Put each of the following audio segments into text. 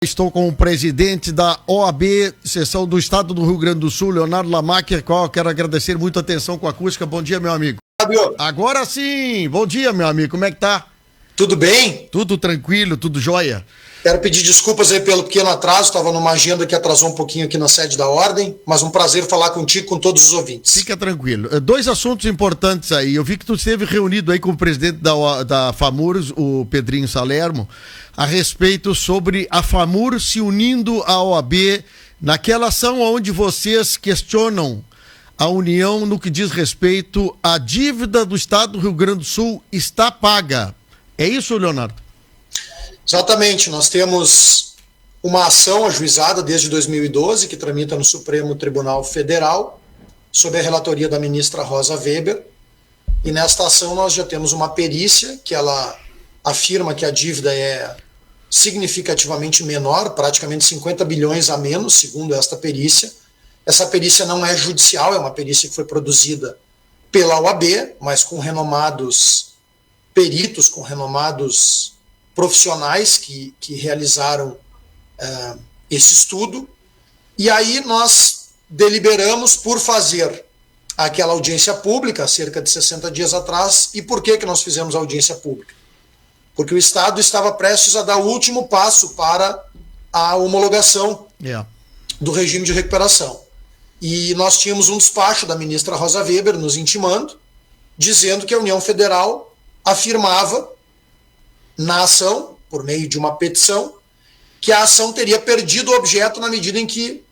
Estou com o presidente da OAB, seção do Estado do Rio Grande do Sul, Leonardo Lamacher, qual quero agradecer muito a atenção com a acústica. Bom dia, meu amigo. Fábio. Agora sim, bom dia, meu amigo, como é que tá? Tudo bem? Tudo tranquilo, tudo jóia. Quero pedir desculpas aí pelo pequeno atraso, estava numa agenda que atrasou um pouquinho aqui na sede da Ordem, mas um prazer falar contigo, com todos os ouvintes. Fica tranquilo. Dois assuntos importantes aí. Eu vi que tu esteve reunido aí com o presidente da FAMURS, o Pedrinho Salermo, a respeito sobre a FAMURS se unindo à OAB naquela ação onde vocês questionam a União no que diz respeito à dívida do Estado do Rio Grande do Sul está paga. É isso, Leonardo? Exatamente, nós temos uma ação ajuizada desde 2012 que tramita no Supremo Tribunal Federal, sob a relatoria da ministra Rosa Weber, e nesta ação nós já temos uma perícia que ela afirma que a dívida é significativamente menor, praticamente 50 bilhões a menos, segundo esta perícia. Essa perícia não é judicial, é uma perícia que foi produzida pela OAB, mas com renomados peritos, com renomados profissionais que realizaram esse estudo, e aí nós deliberamos por fazer aquela audiência pública, cerca de 60 dias atrás. E por que nós fizemos a audiência pública? Porque o Estado estava prestes a dar o último passo para a homologação do regime de recuperação. E nós tínhamos um despacho da ministra Rosa Weber nos intimando, dizendo que a União Federal afirmava na ação, por meio de uma petição, que a ação teria perdido o objeto na medida em que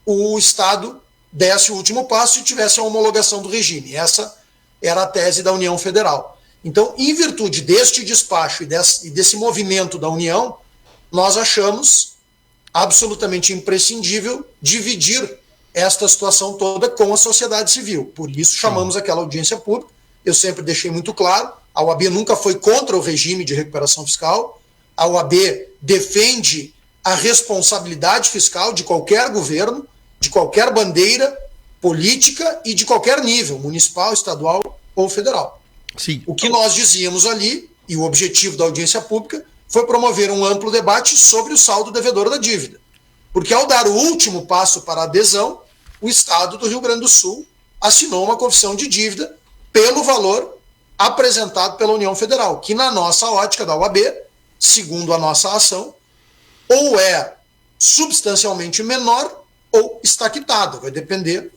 o Estado desse o último passo e tivesse a homologação do regime. Essa era a tese da União Federal. Então, em virtude deste despacho e desse movimento da União, nós achamos absolutamente imprescindível dividir esta situação toda com a sociedade civil. Por isso chamamos aquela audiência pública. Eu sempre deixei muito claro, a OAB nunca foi contra o regime de recuperação fiscal, a OAB defende a responsabilidade fiscal de qualquer governo, de qualquer bandeira política e de qualquer nível, municipal, estadual ou federal. Sim. O que nós dizíamos ali, e o objetivo da audiência pública, foi promover um amplo debate sobre o saldo devedor da dívida. Porque ao dar o último passo para a adesão, o Estado do Rio Grande do Sul assinou uma confissão de dívida pelo valor apresentado pela União Federal, que na nossa ótica da OAB, segundo a nossa ação, ou é substancialmente menor ou está quitada. Vai depender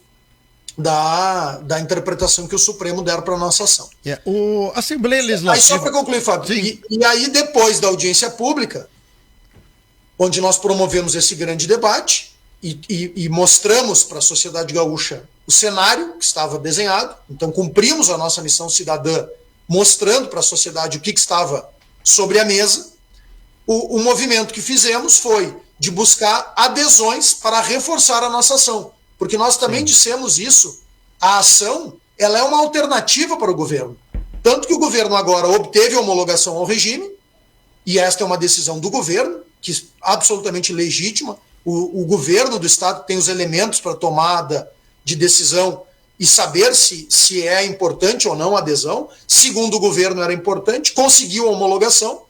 da interpretação que o Supremo der para a nossa ação. O Assembleia Legislativa... Aí só para concluir, Fábio, e aí depois da audiência pública, onde nós promovemos esse grande debate e mostramos para a sociedade gaúcha o cenário que estava desenhado, então cumprimos a nossa missão cidadã, mostrando para a sociedade o que estava sobre a mesa. O movimento que fizemos foi de buscar adesões para reforçar a nossa ação, porque nós também dissemos isso, a ação ela é uma alternativa para o governo, tanto que o governo agora obteve a homologação ao regime, e esta é uma decisão do governo, que é absolutamente legítima. O governo do Estado tem os elementos para tomada de decisão e saber se é importante ou não a adesão. Segundo o governo era importante, conseguiu a homologação,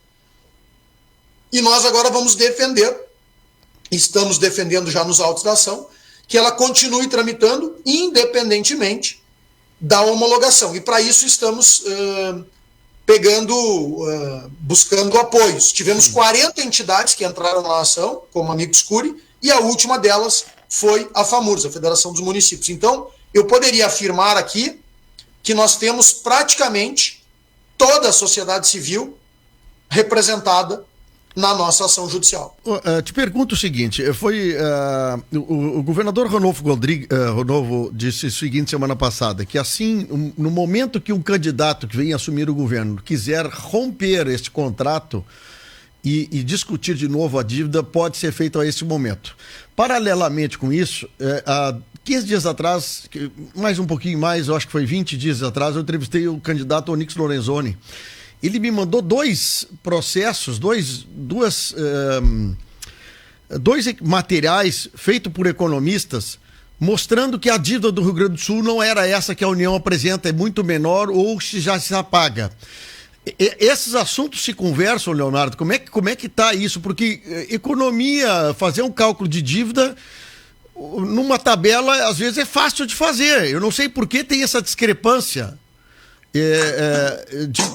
e nós agora vamos defender, estamos defendendo já nos autos da ação, que ela continue tramitando independentemente da homologação. E para isso estamos buscando apoios. Tivemos 40 entidades que entraram na ação, como Amigos Curi, e a última delas foi a FAMURS, a Federação dos Municípios. Então, eu poderia afirmar aqui que nós temos praticamente toda a sociedade civil representada na nossa ação judicial. Te pergunto o seguinte, o governador Ranolfo disse o seguinte semana passada, que assim, no momento que um candidato que vem assumir o governo quiser romper este contrato e discutir de novo a dívida, pode ser feito a esse momento. Paralelamente com isso, há 15 dias atrás, mais um pouquinho mais, eu acho que foi 20 dias atrás, eu entrevistei o candidato Onyx Lorenzoni. Ele me mandou dois processos, dois materiais feitos por economistas, mostrando que a dívida do Rio Grande do Sul não era essa que a União apresenta, é muito menor ou se já se apaga. Esses assuntos se conversam, Leonardo? Como é que está isso? Porque economia, fazer um cálculo de dívida numa tabela, às vezes é fácil de fazer. Eu não sei por que tem essa discrepância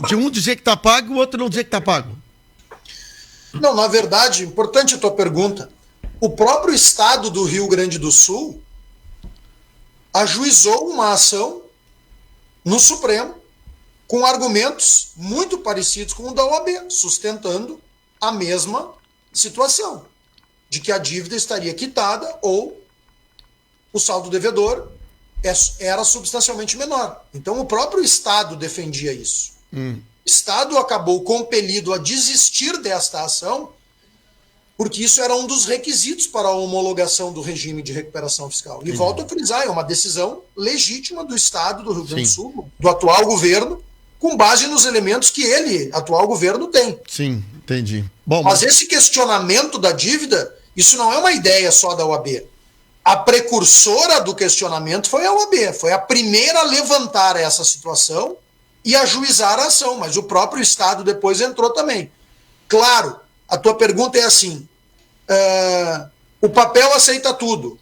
de um dizer que está pago e o outro não dizer que está pago. Não, na verdade, importante a tua pergunta. O próprio Estado do Rio Grande do Sul ajuizou uma ação no Supremo com argumentos muito parecidos com o da OAB, sustentando a mesma situação, de que a dívida estaria quitada ou o saldo devedor era substancialmente menor. Então o próprio Estado defendia isso. O Estado acabou compelido a desistir desta ação, porque isso era um dos requisitos para a homologação do regime de recuperação fiscal. E volto a frisar, é uma decisão legítima do Estado do Rio Grande do Sul, do atual governo, com base nos elementos que ele, atual governo, tem. Sim, entendi. Bom, mas esse questionamento da dívida, isso não é uma ideia só da OAB. A precursora do questionamento foi a OAB, foi a primeira a levantar essa situação e ajuizar a ação, mas o próprio Estado depois entrou também. Claro, a tua pergunta é assim, o papel aceita tudo,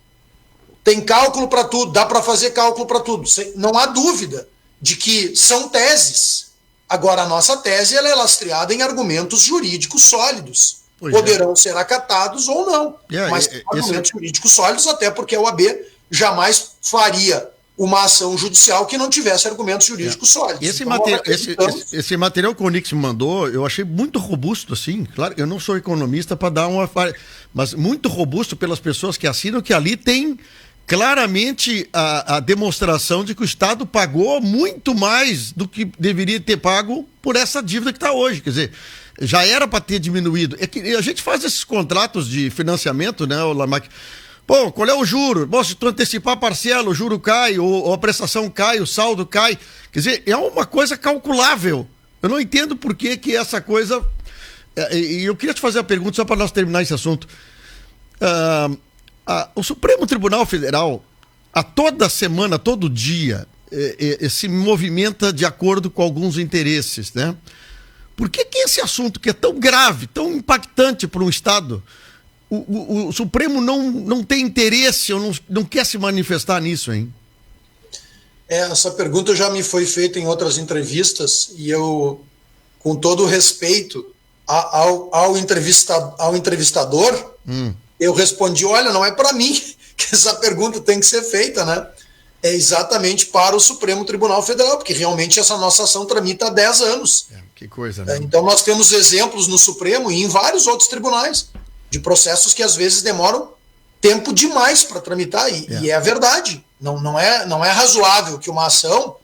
tem cálculo para tudo, dá para fazer cálculo para tudo, não há dúvida de que são teses. Agora, a nossa tese ela é lastreada em argumentos jurídicos sólidos. Poderão ser acatados ou não, mas argumentos jurídicos sólidos, até porque a OAB jamais faria uma ação judicial que não tivesse argumentos jurídicos sólidos. Esse material que o Onix me mandou, eu achei muito robusto, assim. Claro, eu não sou economista para dar uma... Mas muito robusto pelas pessoas que assinam, que ali tem claramente a demonstração de que o Estado pagou muito mais do que deveria ter pago por essa dívida que está hoje. Quer dizer, já era para ter diminuído. É que a gente faz esses contratos de financiamento, né, Lamac? Pô, qual é o juro? Bom, se tu antecipar a parcela, o juro cai, ou a prestação cai, o saldo cai. Quer dizer, é uma coisa calculável. Eu não entendo por que essa coisa... E eu queria te fazer a pergunta, só para nós terminar esse assunto. O Supremo Tribunal Federal, a toda semana, todo dia, se movimenta de acordo com alguns interesses, né? Por que esse assunto que é tão grave, tão impactante para um Estado, o Supremo não tem interesse ou não quer se manifestar nisso, hein? Essa pergunta já me foi feita em outras entrevistas e eu, com todo o respeito ao entrevistador, eu respondi, olha, não é para mim que essa pergunta tem que ser feita, né? É exatamente para o Supremo Tribunal Federal, porque realmente essa nossa ação tramita há 10 anos. Que coisa, né? Então nós temos exemplos no Supremo e em vários outros tribunais de processos que às vezes demoram tempo demais para tramitar, e é a verdade. Não é razoável que uma ação,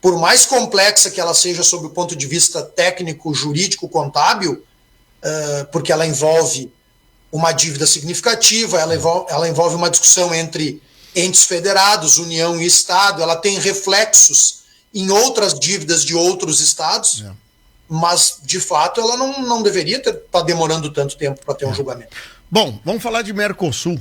por mais complexa que ela seja sob o ponto de vista técnico, jurídico, contábil, porque ela envolve uma dívida significativa, ela envolve uma discussão entre entes federados, União e Estado, ela tem reflexos em outras dívidas de outros estados, mas, de fato, ela não deveria estar demorando tanto tempo para ter um julgamento. Bom, vamos falar de Mercosul,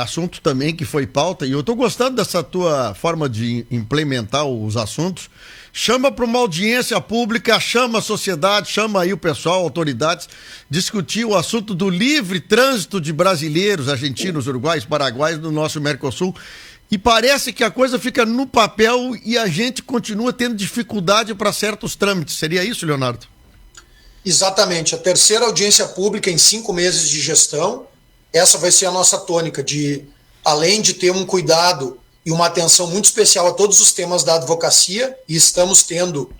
assunto também que foi pauta, e eu estou gostando dessa tua forma de implementar os assuntos. Chama para uma audiência pública, chama a sociedade, chama aí o pessoal, autoridades, discutir o assunto do livre trânsito de brasileiros, argentinos, uruguaios, paraguaios no nosso Mercosul. E parece que a coisa fica no papel e a gente continua tendo dificuldade para certos trâmites. Seria isso, Leonardo? Exatamente. A terceira audiência pública em 5 meses de gestão, essa vai ser a nossa tônica de, além de ter um cuidado e uma atenção muito especial a todos os temas da advocacia, e estamos tendo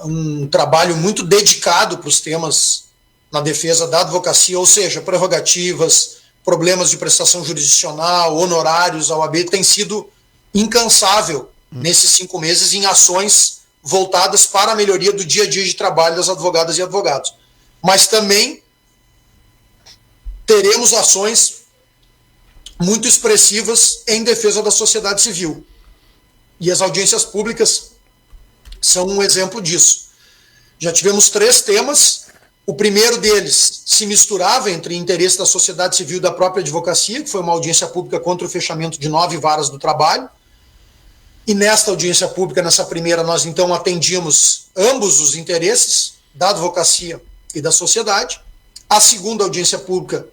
um trabalho muito dedicado para os temas na defesa da advocacia, ou seja, prerrogativas, problemas de prestação jurisdicional, honorários, a OAB tem sido incansável nesses 5 meses em ações voltadas para a melhoria do dia a dia de trabalho das advogadas e advogados. Mas também teremos ações muito expressivas em defesa da sociedade civil. E as audiências públicas são um exemplo disso. Já tivemos 3 temas. O primeiro deles se misturava entre interesse da sociedade civil e da própria advocacia, que foi uma audiência pública contra o fechamento de 9 varas do trabalho. E nesta audiência pública, nessa primeira, nós então atendíamos ambos os interesses da advocacia e da sociedade. A segunda audiência pública,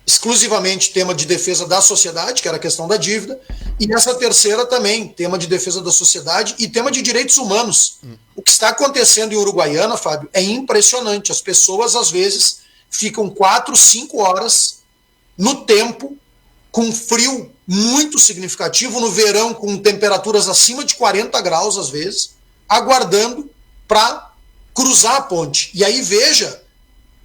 exclusivamente tema de defesa da sociedade, que era a questão da dívida. E nessa terceira também, tema de defesa da sociedade e tema de direitos humanos. O que está acontecendo em Uruguaiana, Fábio, é impressionante. As pessoas, às vezes, ficam 4, 5 horas no tempo, com frio muito significativo, no verão com temperaturas acima de 40 graus, às vezes, aguardando para cruzar a ponte. E aí veja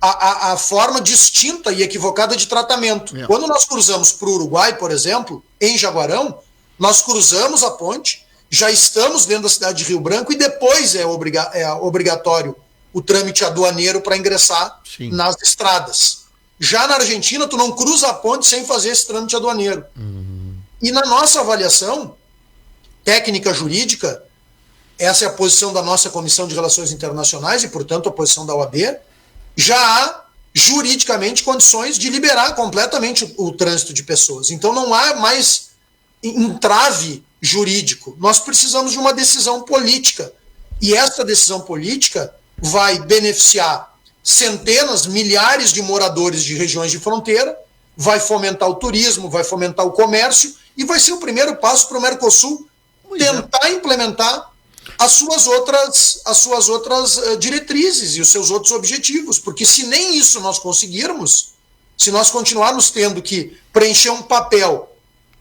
a forma distinta e equivocada de tratamento. Quando nós cruzamos para o Uruguai, por exemplo, em Jaguarão, nós cruzamos a ponte, já estamos dentro da cidade de Rio Branco e depois é obrigatório o trâmite aduaneiro para ingressar nas estradas. Já na Argentina, tu não cruza a ponte sem fazer esse trâmite aduaneiro. E na nossa avaliação técnica jurídica, essa é a posição da nossa Comissão de Relações Internacionais e, portanto, a posição da OAB, já há juridicamente condições de liberar completamente o trânsito de pessoas. Então não há mais entrave jurídico. Nós precisamos de uma decisão política. E essa decisão política vai beneficiar centenas, milhares de moradores de regiões de fronteira, vai fomentar o turismo, vai fomentar o comércio e vai ser o primeiro passo para o Mercosul tentar implementar as suas outras diretrizes e os seus outros objetivos, porque se nem isso nós conseguirmos, se nós continuarmos tendo que preencher um papel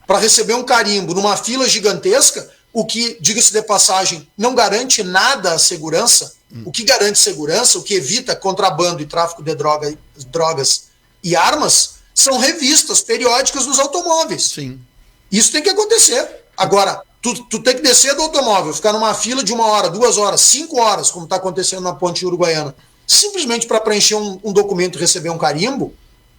para receber um carimbo numa fila gigantesca, o que, diga-se de passagem, não garante nada à segurança, o que garante segurança, o que evita contrabando e tráfico de drogas e armas, são revistas periódicas nos automóveis. Sim. Isso tem que acontecer. Agora, tu tem que descer do automóvel, ficar numa fila de 1 hora, 2 horas, 5 horas, como está acontecendo na ponte uruguaiana, simplesmente para preencher um documento e receber um carimbo,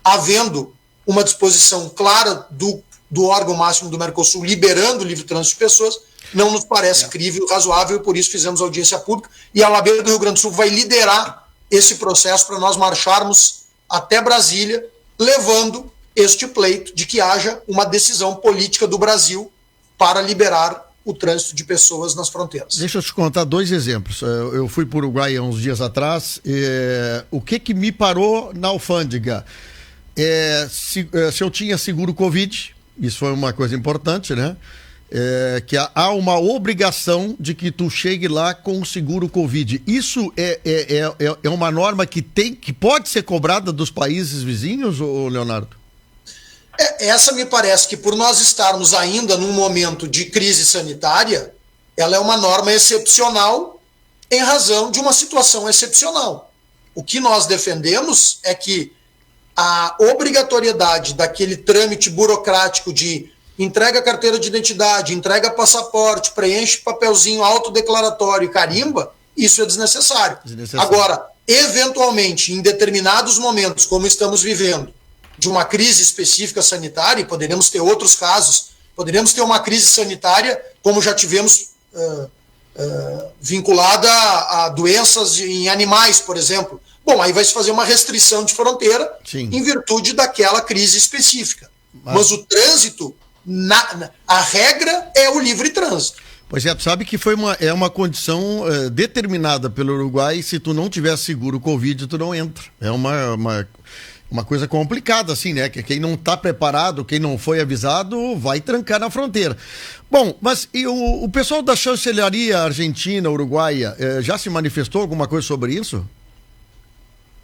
havendo uma disposição clara do órgão máximo do Mercosul liberando o livre trânsito de pessoas, não nos parece crível, razoável, e por isso fizemos audiência pública, e a OAB do Rio Grande do Sul vai liderar esse processo para nós marcharmos até Brasília, levando este pleito de que haja uma decisão política do Brasil para liberar o trânsito de pessoas nas fronteiras. Deixa eu te contar 2 exemplos. Eu fui para o Uruguai há uns dias atrás. O que me parou na alfândega? Se eu tinha seguro Covid, isso foi uma coisa importante, né? Que há uma obrigação de que tu chegue lá com o seguro Covid. Isso é uma norma que pode ser cobrada dos países vizinhos, ô Leonardo? Essa me parece que, por nós estarmos ainda num momento de crise sanitária, ela é uma norma excepcional em razão de uma situação excepcional. O que nós defendemos é que a obrigatoriedade daquele trâmite burocrático de entrega carteira de identidade, entrega passaporte, preenche papelzinho autodeclaratório e carimba, isso é desnecessário. Agora, eventualmente, em determinados momentos, como estamos vivendo, de uma crise específica sanitária, e poderemos ter outros casos, poderemos ter uma crise sanitária, como já tivemos vinculada a doenças em animais, por exemplo. Bom, aí vai se fazer uma restrição de fronteira em virtude daquela crise específica. Mas o trânsito, a regra é o livre trânsito. Pois é, tu sabe que é uma condição determinada pelo Uruguai, se tu não tiver seguro Covid, tu não entra. É uma coisa complicada, assim, né? Que quem não está preparado, quem não foi avisado, vai trancar na fronteira. Bom, mas e o pessoal da chancelaria argentina, uruguaia, já se manifestou alguma coisa sobre isso?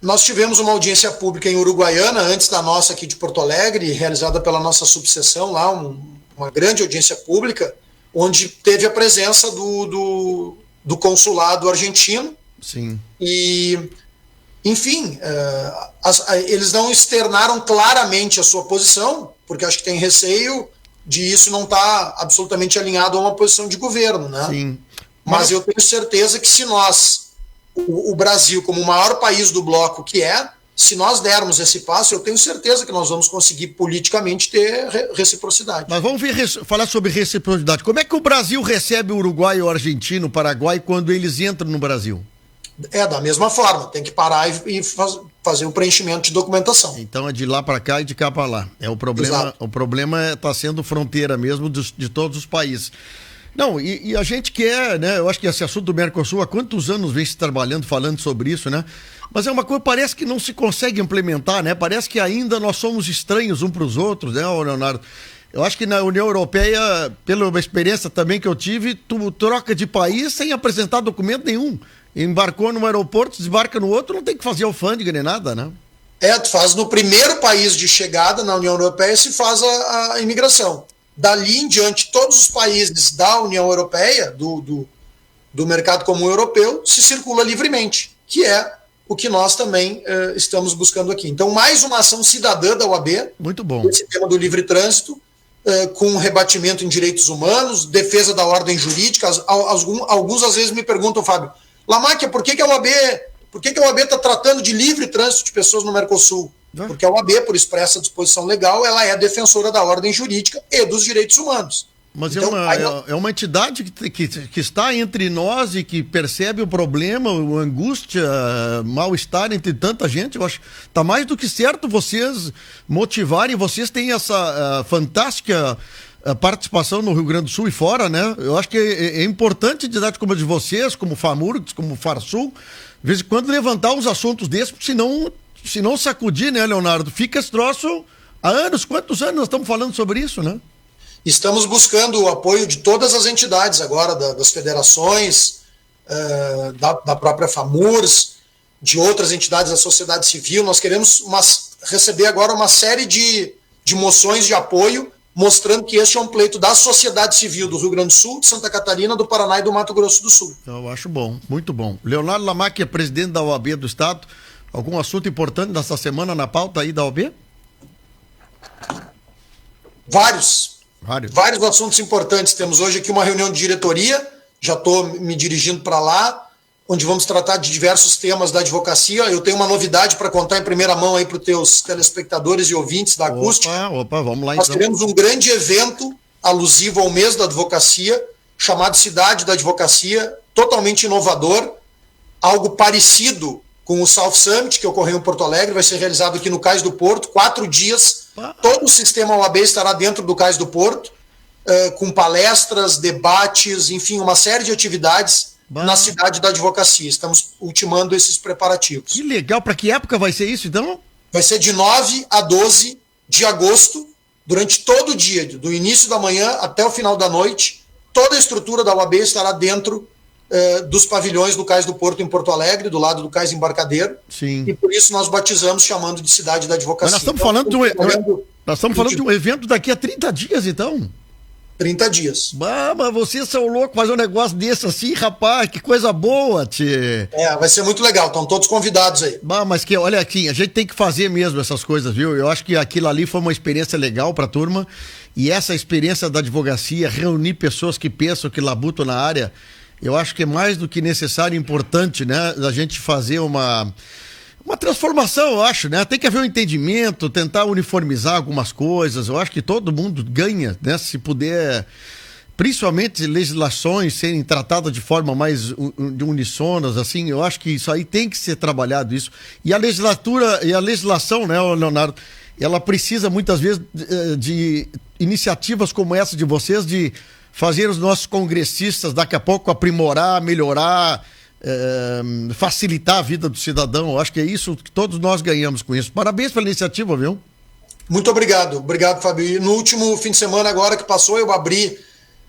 Nós tivemos uma audiência pública em Uruguaiana, antes da nossa aqui de Porto Alegre, realizada pela nossa subseção lá, uma grande audiência pública, onde teve a presença do consulado argentino. Sim. E, enfim, eles não externaram claramente a sua posição, porque acho que tem receio de isso não estar absolutamente alinhado a uma posição de governo, né? Sim. Mas eu tenho certeza que se nós, o Brasil, como o maior país do bloco que se nós dermos esse passo, eu tenho certeza que nós vamos conseguir politicamente ter reciprocidade. Mas vamos falar sobre reciprocidade. Como é que o Brasil recebe o Uruguai, o Argentina, o Paraguai quando eles entram no Brasil? Da mesma forma, tem que parar e fazer o preenchimento de documentação. Então é de lá para cá e de cá para lá. O problema está sendo fronteira mesmo de todos os países. Não, e a gente quer, né? Eu acho que esse assunto do Mercosul, há quantos anos vem se trabalhando, falando sobre isso, né? Mas é uma coisa, parece que não se consegue implementar, né? Parece que ainda nós somos estranhos um para os outros, né, Leonardo? Eu acho que na União Europeia, pela experiência também que eu tive, tu troca de país sem apresentar documento nenhum. Embarcou num aeroporto, desbarca no outro, não tem que fazer alfândega nem nada, né? Tu faz no primeiro país de chegada na União Europeia, se faz a imigração. Dali em diante, todos os países da União Europeia, do mercado comum europeu, se circula livremente, que é o que nós também estamos buscando aqui. Então, mais uma ação cidadã da OAB. Muito bom. Esse tema do livre trânsito, com rebatimento em direitos humanos, defesa da ordem jurídica. Alguns às vezes me perguntam, Fábio, Lamáquia, por que a OAB está tratando de livre trânsito de pessoas no Mercosul? Porque a OAB, por expressa disposição legal, ela é defensora da ordem jurídica e dos direitos humanos. Mas então, é uma entidade que está entre nós e que percebe o problema, a angústia, mal-estar entre tanta gente. Eu acho que está mais do que certo vocês motivarem. Vocês têm essa fantástica participação no Rio Grande do Sul e fora, né? Eu acho que é importante entidades como a de vocês, como FAMURGS, como FARSUL, de vez em quando levantar uns assuntos desses, porque se não sacudir, né, Leonardo? Fica esse troço há anos. Quantos anos nós estamos falando sobre isso, né? Estamos buscando o apoio de todas as entidades agora, das federações, da própria FAMURS, de outras entidades da sociedade civil. Nós queremos receber agora uma série de moções de apoio, mostrando que este é um pleito da sociedade civil do Rio Grande do Sul, de Santa Catarina, do Paraná e do Mato Grosso do Sul. Eu acho bom, muito bom. Leonardo Lamáquia, presidente da OAB do Estado. Algum assunto importante nessa semana na pauta aí da OAB? Vários assuntos importantes. Temos hoje aqui uma reunião de diretoria, já estou me dirigindo para lá, onde vamos tratar de diversos temas da advocacia. Eu tenho uma novidade para contar em primeira mão aí para os teus telespectadores e ouvintes da Acústica. Opa, vamos lá Nós então. teremos um grande evento alusivo ao mês da advocacia, chamado Cidade da Advocacia, totalmente inovador, algo parecido com o South Summit, que ocorreu em Porto Alegre, vai ser realizado aqui no Cais do Porto, 4 dias. Todo o sistema OAB estará dentro do Cais do Porto, com palestras, debates, enfim, uma série de atividades na Cidade da Advocacia. Estamos ultimando esses preparativos. Que legal. Para que época vai ser isso, então? Vai ser de 9 a 12 de agosto, durante todo o dia, do início da manhã até o final da noite. Toda a estrutura da OAB estará dentro dos pavilhões do Cais do Porto em Porto Alegre, do lado do Cais Embarcadero. Sim. E por isso nós batizamos chamando de Cidade da Advocacia. Mas nós estamos falando de um evento daqui a 30 dias, então? 30 dias. Mas vocês são loucos fazer um negócio desse assim, rapaz, que coisa boa, tchê. Vai ser muito legal, estão todos convidados aí. Mas que, olha aqui, a gente tem que fazer mesmo essas coisas, viu? Eu acho que aquilo ali foi uma experiência legal pra turma, e essa experiência da advocacia, reunir pessoas que pensam, que labutam na área, eu acho que é mais do que necessário e importante, né? A gente fazer uma transformação, eu acho, né? Tem que haver um entendimento, tentar uniformizar algumas coisas. Eu acho que todo mundo ganha, né? Se puder, principalmente legislações serem tratadas de forma mais unissonas, assim, eu acho que isso aí tem que ser trabalhado, isso. E a legislação, né, Leonardo, ela precisa muitas vezes de iniciativas como essa de vocês, de fazer os nossos congressistas daqui a pouco aprimorar, melhorar, facilitar a vida do cidadão. Eu acho que é isso que todos nós ganhamos com isso. Parabéns pela iniciativa, viu? Muito obrigado, Fábio. E no último fim de semana agora que passou, eu abri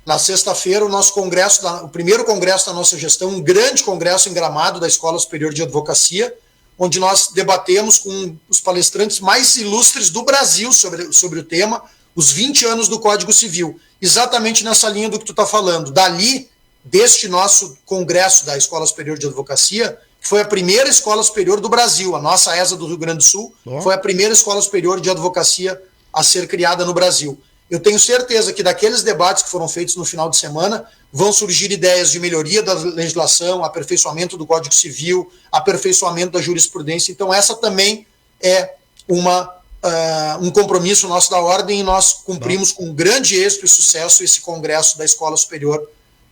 na sexta-feira o nosso congresso, o primeiro congresso da nossa gestão, um grande congresso em Gramado da Escola Superior de Advocacia, onde nós debatemos com os palestrantes mais ilustres do Brasil sobre o tema, os 20 anos do Código Civil, exatamente nessa linha do que tu está falando. Dali, deste nosso congresso da Escola Superior de Advocacia, que foi a primeira escola superior do Brasil, a nossa ESA do Rio Grande do Sul, foi a primeira escola superior de advocacia a ser criada no Brasil. Eu tenho certeza que daqueles debates que foram feitos no final de semana, vão surgir ideias de melhoria da legislação, aperfeiçoamento do Código Civil, aperfeiçoamento da jurisprudência. Então essa também é um compromisso nosso da Ordem, e nós cumprimos com grande êxito e sucesso esse congresso da Escola Superior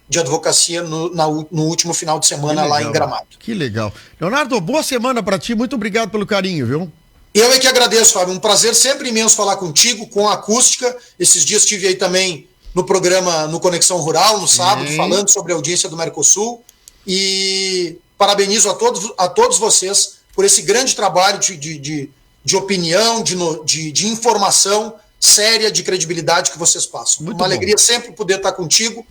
de Advocacia no último final de semana lá em Gramado. Que legal. Leonardo, boa semana para ti, muito obrigado pelo carinho, viu? Eu é que agradeço, Fábio, um prazer sempre imenso falar contigo, com a Acústica. Esses dias estive aí também no programa no Conexão Rural, no sábado, falando sobre a audiência do Mercosul. E parabenizo a todos vocês por esse grande trabalho de opinião, de informação séria, de credibilidade que vocês passam. Uma alegria sempre poder estar contigo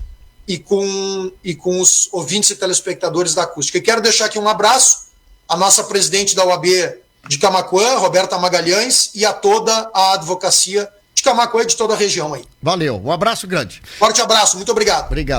e com os ouvintes e telespectadores da Acústica. E quero deixar aqui um abraço à nossa presidente da OAB de Camaquã, Roberta Magalhães, e a toda a advocacia de Camaquã e de toda a região aí. Valeu, um abraço grande. Forte abraço, muito obrigado. Obrigado.